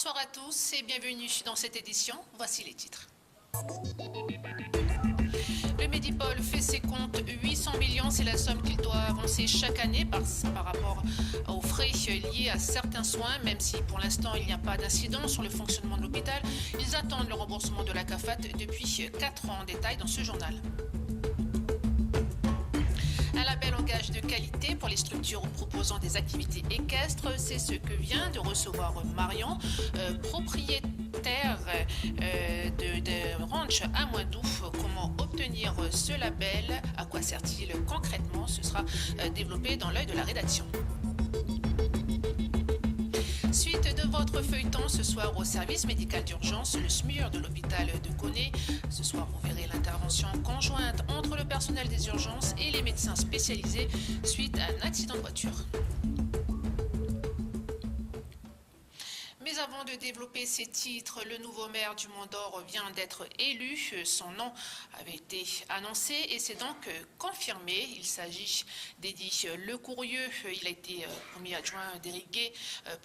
Bonsoir à tous et bienvenue dans cette édition. Voici les titres. Le Medipol fait ses comptes. 800 millions, c'est la somme qu'il doit avancer chaque année par rapport aux frais liés à certains soins. Même si pour l'instant il n'y a pas d'incident sur le fonctionnement de l'hôpital, ils attendent le remboursement de la CAFAT depuis 4 ans. En détail dans ce journal. Un label en gage de qualité pour les structures proposant des activités équestres, c'est ce que vient de recevoir Marion, propriétaire de ranch à Moindouf. Comment obtenir ce label? À quoi sert-il concrètement? Ce sera développé dans l'œil de la rédaction. Suite de votre feuilleton ce soir au service médical d'urgence, le SMUR de l'hôpital de Koné. Ce soir, vous verrez l'intervention conjointe entre le personnel des urgences et les médecins spécialisés suite à un accident de voiture. Mais avant de développer ces titres, le nouveau maire du Mont-d'Or vient d'être élu. Son nom avait été annoncé et c'est donc confirmé. Il s'agit d'Eddy Lecourieux. Il a été premier adjoint d'Éric Gay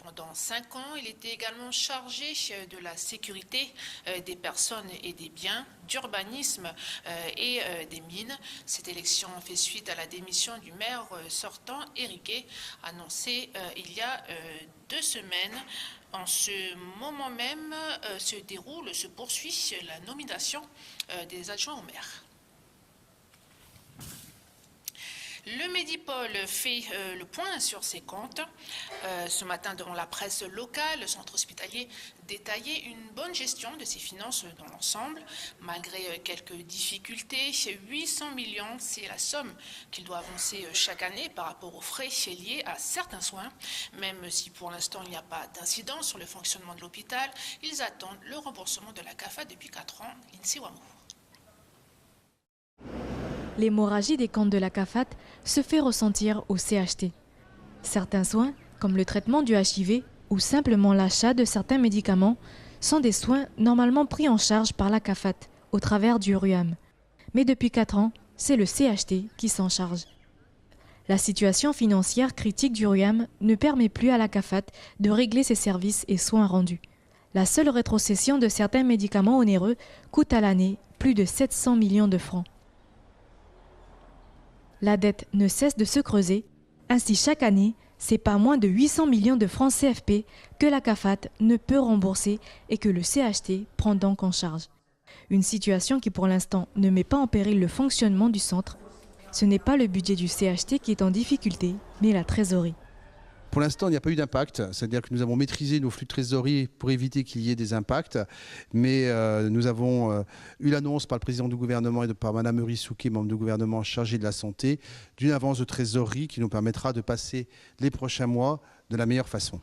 pendant 5 ans. Il était également chargé de la sécurité des personnes et des biens, d'urbanisme et des mines. Cette élection fait suite à la démission du maire sortant, Éric Gay, annoncé il y a 2 semaines. En ce moment même se poursuit la nomination des adjoints au maire. Le Medipol fait le point sur ses comptes. Ce matin, devant la presse locale, le centre hospitalier détaillait une bonne gestion de ses finances dans l'ensemble. Malgré quelques difficultés, 800 millions, c'est la somme qu'il doit avancer chaque année par rapport aux frais liés à certains soins. Même si pour l'instant il n'y a pas d'incident sur le fonctionnement de l'hôpital, ils attendent le remboursement de la CAFA depuis 4 ans. Lindsay Wamou. L'hémorragie des comptes de la CAFAT se fait ressentir au CHT. Certains soins, comme le traitement du HIV ou simplement l'achat de certains médicaments, sont des soins normalement pris en charge par la CAFAT au travers du RUAM. Mais depuis 4 ans, c'est le CHT qui s'en charge. La situation financière critique du RUAM ne permet plus à la CAFAT de régler ses services et soins rendus. La seule rétrocession de certains médicaments onéreux coûte à l'année plus de 700 millions de francs. La dette ne cesse de se creuser. Ainsi, chaque année, c'est pas moins de 800 millions de francs CFP que la CAFAT ne peut rembourser et que le CHT prend donc en charge. Une situation qui, pour l'instant, ne met pas en péril le fonctionnement du centre. Ce n'est pas le budget du CHT qui est en difficulté, mais la trésorerie. Pour l'instant, il n'y a pas eu d'impact, c'est-à-dire que nous avons maîtrisé nos flux de trésorerie pour éviter qu'il y ait des impacts, mais nous avons eu l'annonce par le président du gouvernement et par Mme Eury Souquet, membre du gouvernement chargé de la santé, d'une avance de trésorerie qui nous permettra de passer les prochains mois de la meilleure façon.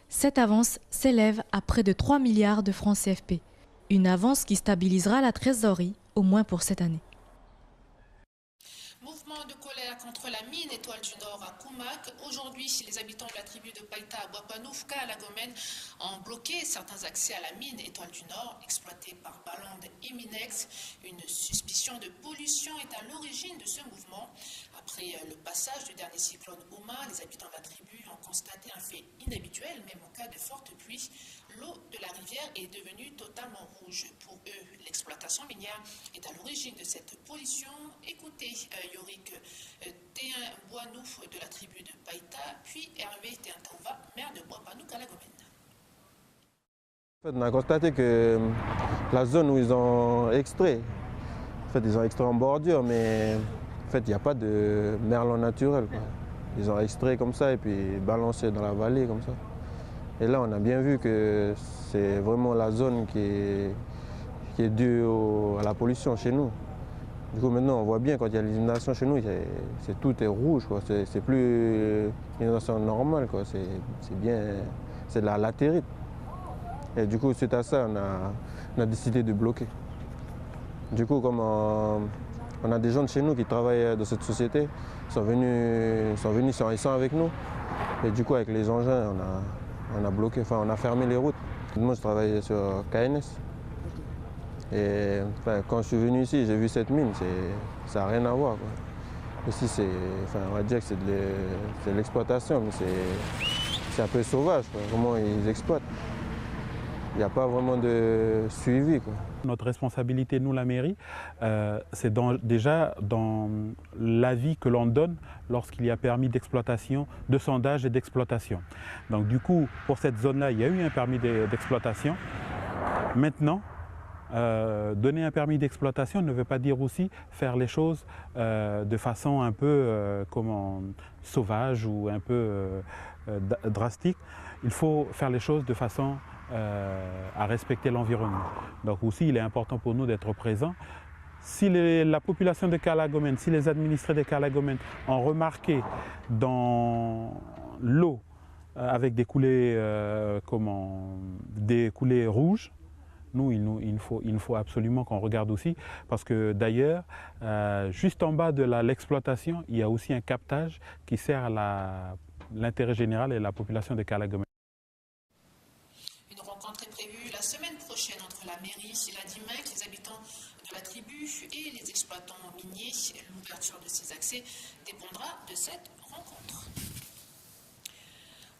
Cette avance s'élève à près de 3 milliards de francs CFP, une avance qui stabilisera la trésorerie au moins pour cette année. Mouvement de colère contre la mine Étoile du Nord à Koumak. Aujourd'hui, les habitants de la tribu de Païta à Boapanoufka à la Gomène ont bloqué certains accès à la mine Étoile du Nord, exploitée par Balande et Minex. Une suspicion de pollution est à l'origine de ce mouvement. Après le passage du dernier cyclone Oma, les habitants de la tribu ont constaté un fait inhabituel, même en cas de forte pluie. L'eau de la rivière est devenue totalement rouge. Pour eux, l'exploitation minière est à l'origine de cette pollution. Écoutez Yorick Théin Boanouf de la tribu de Païta, puis Hervé Théintova, maire de Boapanouk à la Gomène. On a constaté que la zone où ils ont extrait, ils ont extrait en bordure, mais il n'y a pas de merlon naturel, quoi. Ils ont extrait comme ça et puis balancé dans la vallée comme ça. Et là, on a bien vu que c'est vraiment la zone qui est due à la pollution chez nous. Du coup, maintenant, on voit bien quand il y a l'inondation chez nous, tout est rouge, quoi. C'est plus une inondation normale, quoi. C'est de la latérite. Et du coup, suite à ça, on a décidé de bloquer. Du coup, comme on a des gens de chez nous qui travaillent dans cette société, ils sont avec nous. Et du coup, avec les engins, on a bloqué, enfin, on a fermé les routes. Moi, je travaillais sur KNS. Et enfin, quand je suis venu ici, j'ai vu cette mine, ça n'a rien à voir, quoi. Ici, on va dire que c'est de l'exploitation, mais c'est un peu sauvage, quoi, comment ils exploitent. il n'y a pas vraiment de suivi, quoi. Notre responsabilité, nous, la mairie, c'est déjà dans l'avis que l'on donne lorsqu'il y a permis d'exploitation, de sondage et d'exploitation. Donc du coup, pour cette zone-là, il y a eu un permis d'exploitation. Maintenant, donner un permis d'exploitation ne veut pas dire aussi faire les choses de façon un peu sauvage ou un peu drastique. Il faut faire les choses de façon à respecter l'environnement. Donc aussi, il est important pour nous d'être présents. Si la population de Cala-Gomène, si les administrés de Cala-Gomène ont remarqué dans l'eau avec des coulées rouges, nous, il faut absolument qu'on regarde aussi, parce que d'ailleurs, juste en bas de l'exploitation, il y a aussi un captage qui sert à l'intérêt général et la population de Cala-Gomène. Une rencontre est prévue la semaine prochaine entre la mairie et la DIMEC, les habitants de la tribu et les exploitants miniers. L'ouverture de ces accès dépendra de cette rencontre.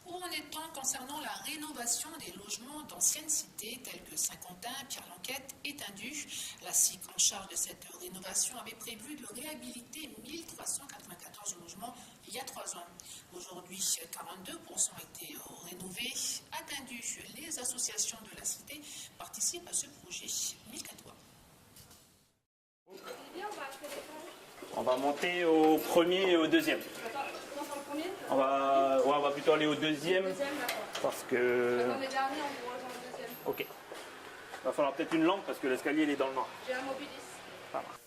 Où en est-on concernant la rénovation des logements d'anciennes cités telles que Saint-Quentin, Pierre-Lanquette et Tindu? La SIC en charge de cette rénovation avait prévu de réhabiliter 1394 logements il y a 3 ans. Aujourd'hui, 42% ont été rénovés. À Tindu, les associations de la cité participent à ce projet. Milkatois. On va monter au premier et au deuxième. On va plutôt aller au deuxième parce que. On est dernier, on vous rejoint au deuxième. Ok. Il va falloir peut-être une lampe parce que l'escalier il est dans le noir. J'ai un mobilis.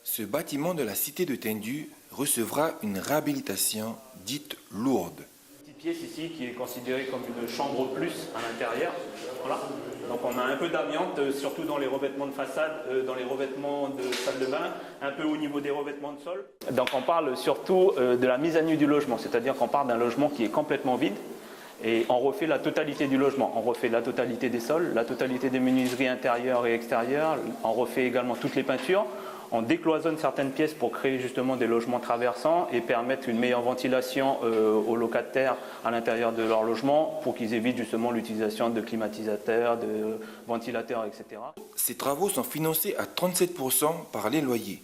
Ce bâtiment de la cité de Tindu recevra une réhabilitation dite lourde. Petite pièce ici qui est considérée comme une chambre plus à l'intérieur. Voilà. Donc on a un peu d'amiante, surtout dans les revêtements de façade, dans les revêtements de salle de bain, un peu au niveau des revêtements de sol. Donc on parle surtout de la mise à nu du logement, c'est-à-dire qu'on part d'un logement qui est complètement vide et on refait la totalité du logement. On refait la totalité des sols, la totalité des menuiseries intérieures et extérieures, on refait également toutes les peintures. On décloisonne certaines pièces pour créer justement des logements traversants et permettre une meilleure ventilation aux locataires à l'intérieur de leur logement pour qu'ils évitent justement l'utilisation de climatisateurs, de ventilateurs, etc. Ces travaux sont financés à 37% par les loyers.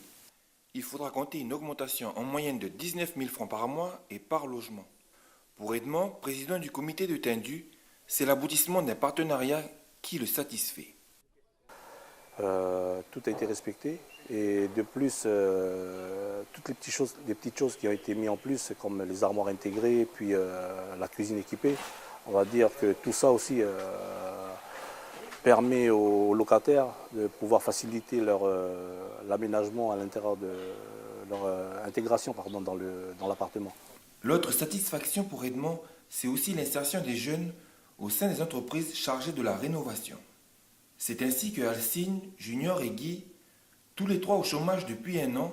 Il faudra compter une augmentation en moyenne de 19 000 francs par mois et par logement. Pour Edmond, président du comité de Tindu, c'est l'aboutissement d'un partenariat qui le satisfait. Tout a été respecté et de plus toutes les petites choses qui ont été mises en plus comme les armoires intégrées puis la cuisine équipée, on va dire que tout ça aussi permet aux locataires de pouvoir faciliter l'aménagement à l'intérieur de leur intégration dans l'appartement. L'autre satisfaction pour Edmond, c'est aussi l'insertion des jeunes au sein des entreprises chargées de la rénovation. C'est ainsi que Alcine, Junior et Guy, tous les 3 au chômage depuis 1 an,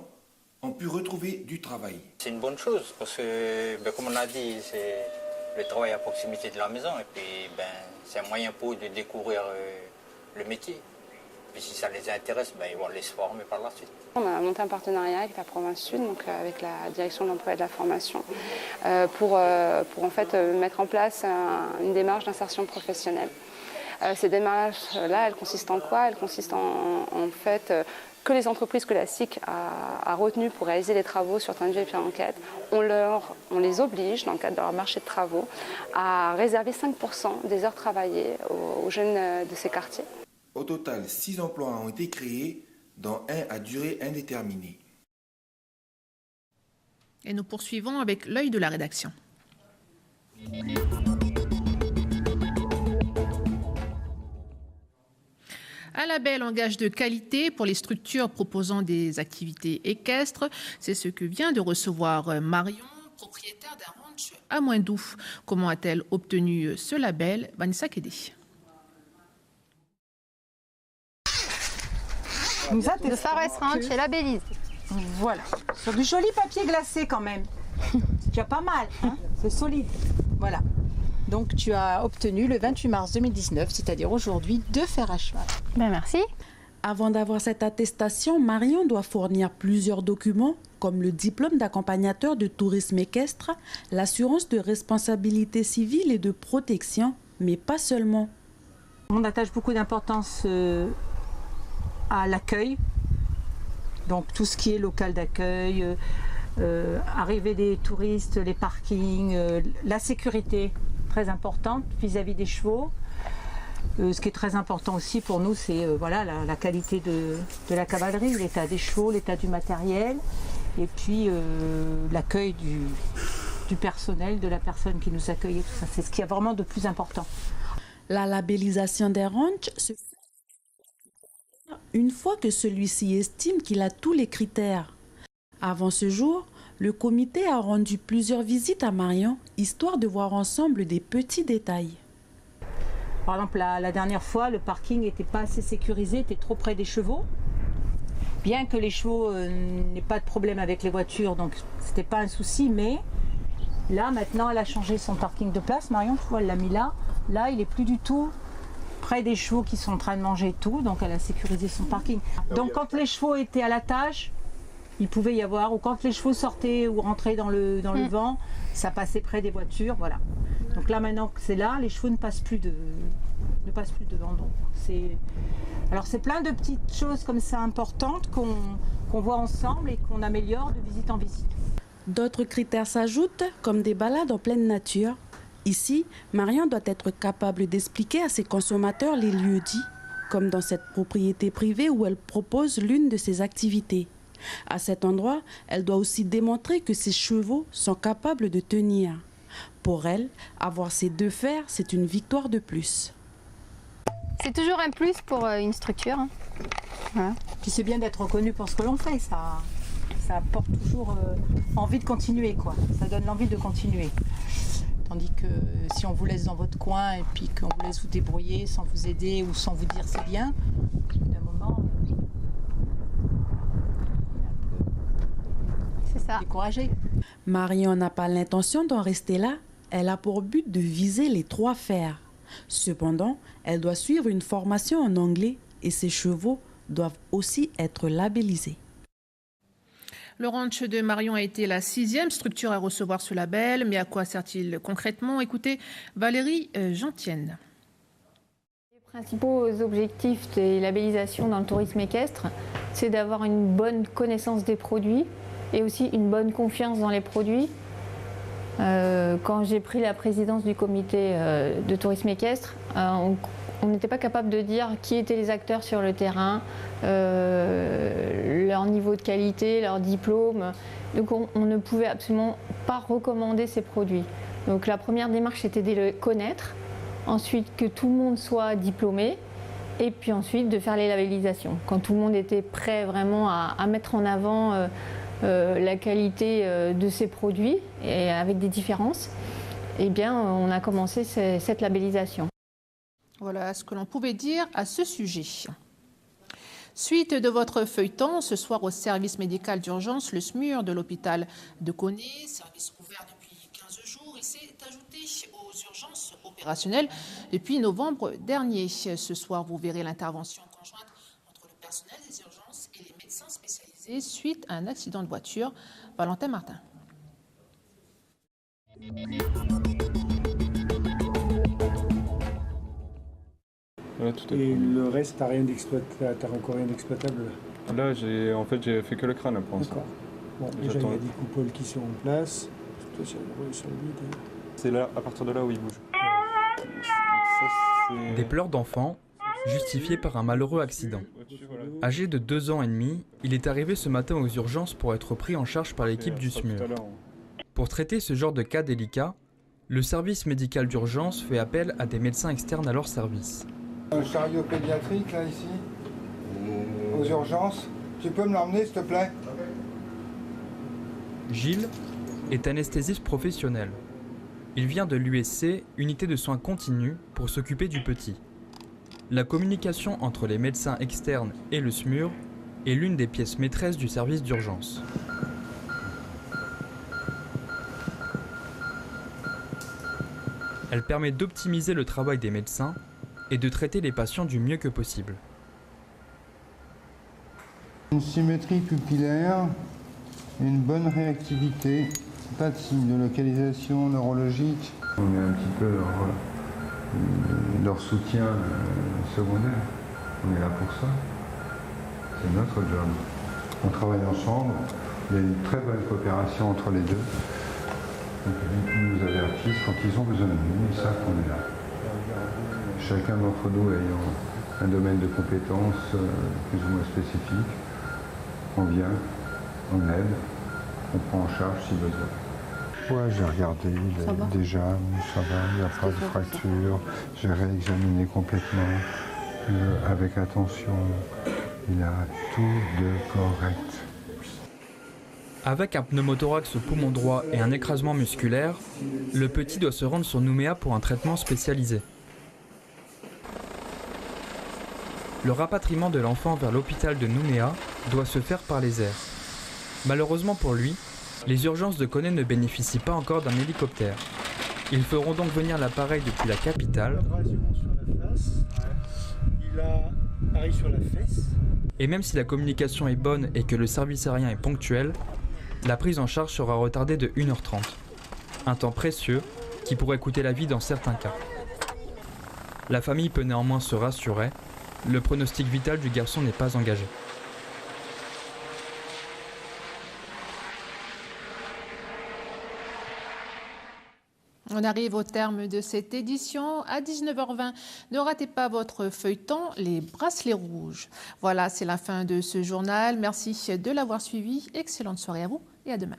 ont pu retrouver du travail. C'est une bonne chose parce que, comme on a dit, c'est le travail à proximité de la maison et puis c'est un moyen pour eux de découvrir le métier. Et si ça les intéresse, ils vont aller se former par la suite. On a monté un partenariat avec la province Sud, donc avec la direction de l'emploi et de la formation, pour en fait mettre en place une démarche d'insertion professionnelle. Ces démarches-là, elles consistent en quoi? Elles consistent en fait que les entreprises que la SIC a retenues pour réaliser les travaux sur Tindu et Pierre-Lanquette, on les oblige, dans le cadre de leur marché de travaux, à réserver 5% des heures travaillées aux jeunes de ces quartiers. Au total, 6 emplois ont été créés, dont un à durée indéterminée. Et nous poursuivons avec l'œil de la rédaction. Un label en gage de qualité pour les structures proposant des activités équestres. C'est ce que vient de recevoir Marion, propriétaire d'un ranch à Moindou. Comment a-t-elle obtenu ce label? Vanessa Kédé. Le Forest Ranch est labellisé. Voilà, sur du joli papier glacé quand même. Tu as pas mal, hein, c'est solide. Voilà. Donc tu as obtenu le 28 mars 2019, c'est-à-dire aujourd'hui, 2 fers à cheval. Merci. Avant d'avoir cette attestation, Marion doit fournir plusieurs documents comme le diplôme d'accompagnateur de tourisme équestre, l'assurance de responsabilité civile et de protection, mais pas seulement. On attache beaucoup d'importance à l'accueil, donc tout ce qui est local d'accueil, arrivée des touristes, les parkings, la sécurité très importante vis-à-vis des chevaux. Ce qui est très important aussi pour nous, c'est voilà, la qualité de la cavalerie, l'état des chevaux, l'état du matériel, et puis l'accueil du personnel, de la personne qui nous accueille, tout ça. C'est ce qui est vraiment de plus important. La labellisation des ranchs se fait une fois que celui-ci estime qu'il a tous les critères. Avant ce jour, le comité a rendu plusieurs visites à Marion, histoire de voir ensemble des petits détails. Par exemple, la dernière fois, le parking n'était pas assez sécurisé, était trop près des chevaux. Bien que les chevaux n'aient pas de problème avec les voitures, donc c'était pas un souci, mais là, maintenant, elle a changé son parking de place. Marion, tu vois, elle l'a mis là. Là, il n'est plus du tout près des chevaux qui sont en train de manger et tout, donc elle a sécurisé son parking. Donc quand les chevaux étaient à l'attache, il pouvait y avoir, ou quand les chevaux sortaient ou rentraient dans le vent, ça passait près des voitures, voilà. Donc là, maintenant que c'est là, les chevaux ne passent plus devant. Donc alors c'est plein de petites choses comme ça importantes qu'on voit ensemble et qu'on améliore de visite en visite. D'autres critères s'ajoutent, comme des balades en pleine nature. Ici, Marion doit être capable d'expliquer à ses consommateurs les lieux dits, comme dans cette propriété privée où elle propose l'une de ses activités. À cet endroit, elle doit aussi démontrer que ses chevaux sont capables de tenir. Pour elle, avoir ces deux fers, c'est une victoire de plus. C'est toujours un plus pour une structure. Hein. Voilà. Puis c'est bien d'être reconnu pour ce que l'on fait, ça apporte toujours envie de continuer, quoi. Ça donne l'envie de continuer. Tandis que si on vous laisse dans votre coin et puis qu'on vous laisse vous débrouiller sans vous aider ou sans vous dire c'est bien, d'un moment, c'est ça. Découragé. Marion n'a pas l'intention d'en rester là. Elle a pour but de viser les 3 fers. Cependant, elle doit suivre une formation en anglais et ses chevaux doivent aussi être labellisés. Le ranch de Marion a été la 6e structure à recevoir ce label. Mais à quoi sert-il concrètement? Écoutez Valérie Gentienne. Les principaux objectifs des labellisations dans le tourisme équestre, c'est d'avoir une bonne connaissance des produits et aussi une bonne confiance dans les produits. Quand j'ai pris la présidence du comité de tourisme équestre, on n'était pas capable de dire qui étaient les acteurs sur le terrain, leur niveau de qualité, leur diplôme. Donc on ne pouvait absolument pas recommander ces produits. Donc la première démarche était de les connaître, ensuite que tout le monde soit diplômé, et puis ensuite de faire les labellisations. Quand tout le monde était prêt vraiment à mettre en avant la qualité de ces produits, et avec des différences, eh bien on a commencé cette labellisation. Voilà ce que l'on pouvait dire à ce sujet. Suite de votre feuilleton, ce soir au service médical d'urgence, le SMUR de l'hôpital de Koné, service ouvert depuis 15 jours, il s'est ajouté aux urgences opérationnelles depuis novembre dernier. Ce soir, vous verrez l'intervention conjointe entre le personnel des urgences et les médecins spécialisés suite à un accident de voiture. Valentin Martin. Et le reste, t'as encore rien d'exploitable là? Là, j'ai fait que le crâne pour l'instant. D'accord. Bon, déjà, il y a des coupoles qui sont en place. C'est là, à partir de là où il bouge. Des pleurs d'enfants, justifiés par un malheureux accident. Âgé de 2 ans et demi, il est arrivé ce matin aux urgences pour être pris en charge par l'équipe du SMUR. Pour traiter ce genre de cas délicat, le service médical d'urgence fait appel à des médecins externes à leur service. Un chariot pédiatrique là ici, aux urgences. Tu peux me l'emmener s'il te plaît? Gilles est anesthésiste professionnel. Il vient de l'USC, unité de soins continus, pour s'occuper du petit. La communication entre les médecins externes et le SMUR est l'une des pièces maîtresses du service d'urgence. Elle permet d'optimiser le travail des médecins et de traiter les patients du mieux que possible. Une symétrie pupillaire, une bonne réactivité, pas de signe de localisation neurologique. On est un petit peu leur soutien secondaire. On est là pour ça. C'est notre job. On travaille ensemble. Il y a une très bonne coopération entre les deux. Donc, ils nous avertissent quand ils ont besoin de nous. Ils savent qu'on est là. Chacun d'entre nous ayant un domaine de compétences plus ou moins spécifique, on vient, on aide, on prend en charge si besoin. Ouais, j'ai regardé, déjà, ça va, il n'y a pas de fracture. J'ai réexaminé complètement, avec attention. Il a tout de correct. Avec un pneumothorax au poumon droit et un écrasement musculaire, le petit doit se rendre sur Nouméa pour un traitement spécialisé. Le rapatriement de l'enfant vers l'hôpital de Nouméa doit se faire par les airs. Malheureusement pour lui, les urgences de Koné ne bénéficient pas encore d'un hélicoptère. Ils feront donc venir l'appareil depuis la capitale. Il a pareil sur la fesse. Et même si la communication est bonne et que le service aérien est ponctuel, la prise en charge sera retardée de 1h30. Un temps précieux qui pourrait coûter la vie dans certains cas. La famille peut néanmoins se rassurer, le pronostic vital du garçon n'est pas engagé. On arrive au terme de cette édition. À 19h20, ne ratez pas votre feuilleton, les bracelets rouges. Voilà, c'est la fin de ce journal. Merci de l'avoir suivi. Excellente soirée à vous et à demain.